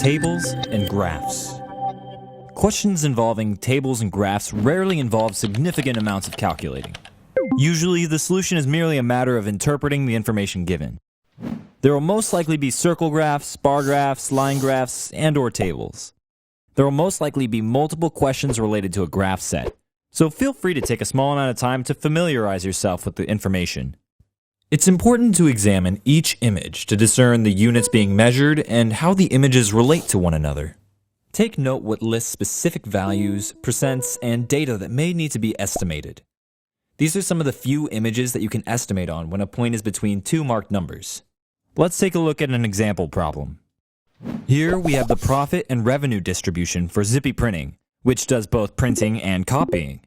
tables and graphs. Questions involving tables and graphs rarely involve significant amounts of calculating. Usually, the solution is merely a matter of interpreting the information given. There will most likely be circle graphs, bar graphs, line graphs, and/or tables. There will most likely be multiple questions related to a graph set, so feel free to take a small amount of time to familiarize yourself with the information. It's important to examine each image to discern the units being measured and how the images relate to one another. Take note what lists specific values, percents, and data that may need to be estimated. These are some of the few images that you can estimate on when a point is between two marked numbers. Let's take a look at an example problem. Here we have the profit and revenue distribution for Zippy Printing, which does both printing and copying.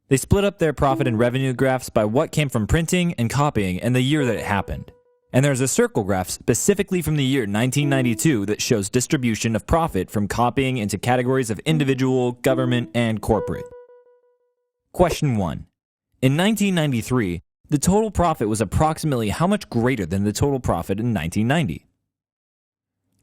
They split up their profit and revenue graphs by what came from printing and copying and the year that it happened. And there's a circle graph specifically from the year 1992 that shows distribution of profit from copying into categories of individual, government, and corporate. Question 1. In 1993, the total profit was approximately how much greater than the total profit in 1990?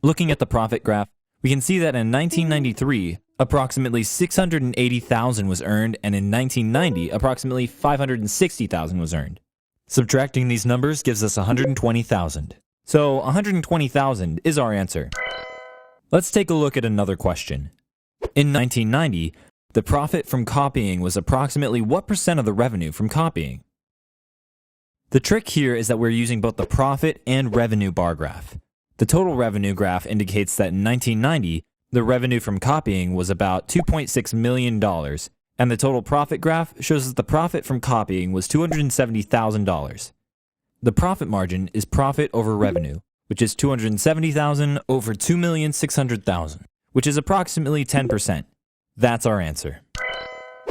Looking at the profit graph, we can see that in 1993, approximately $680,000 was earned, and in 1990, approximately $560,000 was earned. Subtracting these numbers gives us $120,000. So $120,000 is our answer. Let's take a look at another question. In 1990, the profit from copying was approximately what percent of the revenue from copying? The trick here is that we're using both the profit and revenue bar graph. The total revenue graph indicates that in 1990, the revenue from copying was about $2.6 million, and the total profit graph shows that the profit from copying was $270,000. The profit margin is profit over revenue, which is $270,000 over $2,600,000, which is approximately 10%. That's our answer.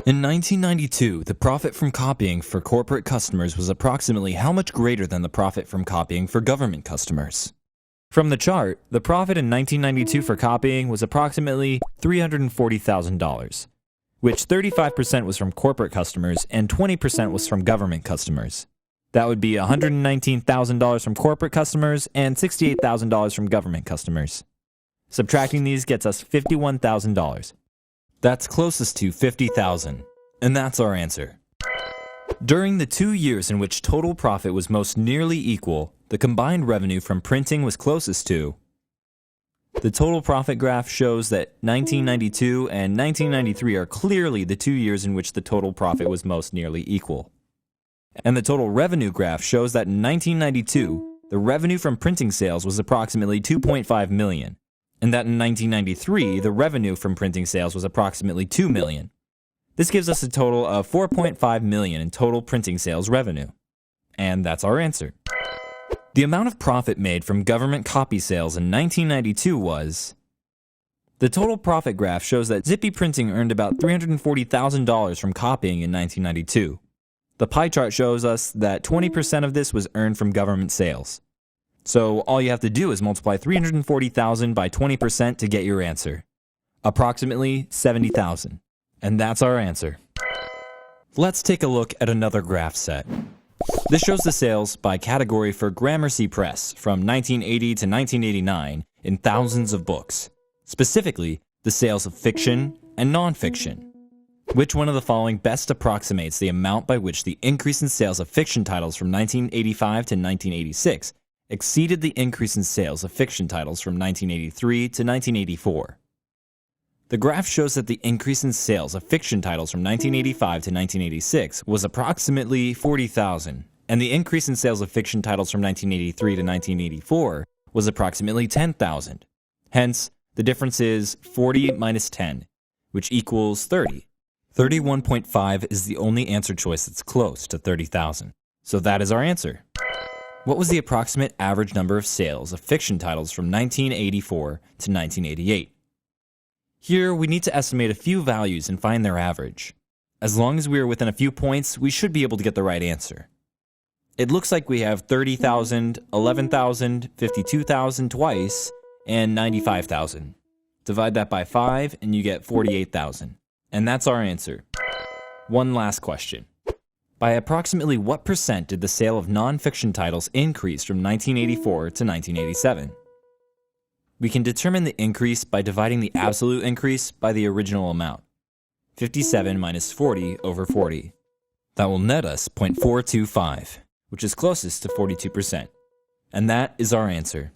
In 1992, the profit from copying for corporate customers was approximately how much greater than the profit from copying for government customers? From the chart, the profit in 1992 for copying was approximately $340,000, which 35% was from corporate customers and 20% was from government customers. That would be $119,000 from corporate customers and $68,000 from government customers. Subtracting these gets us $51,000. That's closest to $50,000, and that's our answer. During the 2 years in which total profit was most nearly equal, the combined revenue from printing was closest to. The total profit graph shows that 1992 and 1993 are clearly the 2 years in which the total profit was most nearly equal. And the total revenue graph shows that in 1992, the revenue from printing sales was approximately $2.5 million, and that in 1993, the revenue from printing sales was approximately $2 million. This gives us a total of $4.5 million in total printing sales revenue. And that's our answer. The amount of profit made from government copy sales in 1992 was... The total profit graph shows that Zippy Printing earned about $340,000 from copying in 1992. The pie chart shows us that 20% of this was earned from government sales. So all you have to do is multiply $340,000 by 20% to get your answer. Approximately $70,000. And that's our answer. Let's take a look at another graph set. This shows the sales by category for Gramercy Press from 1980 to 1989 in thousands of books. Specifically, the sales of fiction and nonfiction. Which one of the following best approximates the amount by which the increase in sales of fiction titles from 1985 to 1986 exceeded the increase in sales of fiction titles from 1983 to 1984? The graph shows that the increase in sales of fiction titles from 1985 to 1986 was approximately 40,000, and the increase in sales of fiction titles from 1983 to 1984 was approximately 10,000. Hence, the difference is 40 minus 10, which equals 30. 31.5 is the only answer choice that's close to 30,000. So that is our answer. What was the approximate average number of sales of fiction titles from 1984 to 1988? Here, we need to estimate a few values and find their average. As long as we are within a few points, we should be able to get the right answer. It looks like we have 30,000, 11,000, 52,000 twice, and 95,000. Divide that by 5 and you get 48,000. And that's our answer. One last question. By approximately what percent did the sale of non-fiction titles increase from 1984 to 1987? We can determine the increase by dividing the absolute increase by the original amount. 57 minus 40 over 40. That will net us 0.425, which is closest to 42%. And that is our answer.